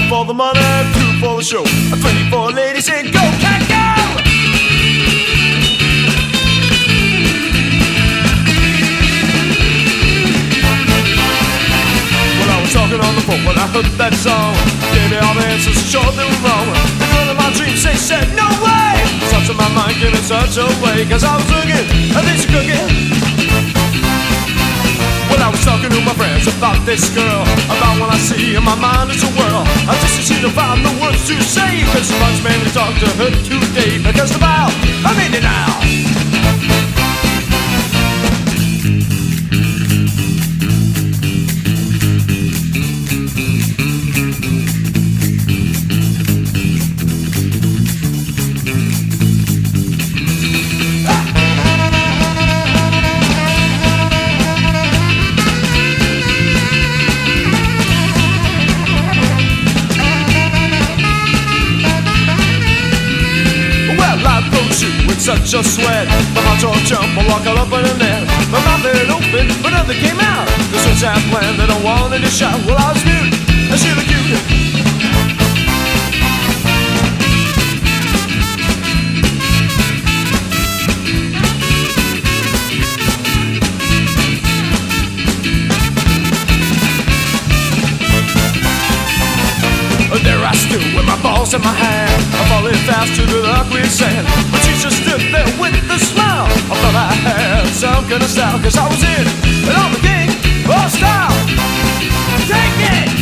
One for the money, two for the show. Three for ladies and go, cat, go! Well, I was talking on the phone when I heard that song. Gave me all the answers, sure they were wrong. The girl in my dreams, they said, no way! Such in my mind, gave me such a way. Cause I was looking at this cookie. Well, I was talking to my friends about this girl, about what I see in my mind is a whirl. I just seem to find the words to say, cause so much man to talk to her today. Because the vow, I made it now. Such a sweat, my heart all jump, I walk all up in the net. My mouth had open, but nothing came out. This was that plan that I wanted to shout. Well, I was mute, and she looked cute. There I stood with my balls in my hand, I'm falling fast to the quicksand. But she just stood there with a smile. I thought I had some kind of style, cause I was in and on the king of style. Take it!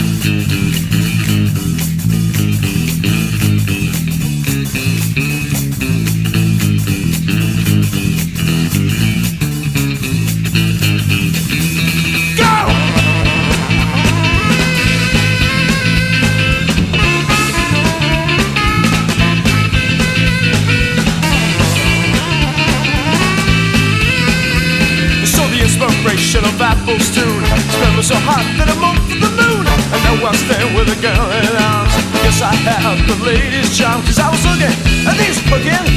Of Apple's tune, spell me so hot that I'm up to the moon. And now I stand with a girl in arms. Guess I have the latest charm, cause I was looking at these fucking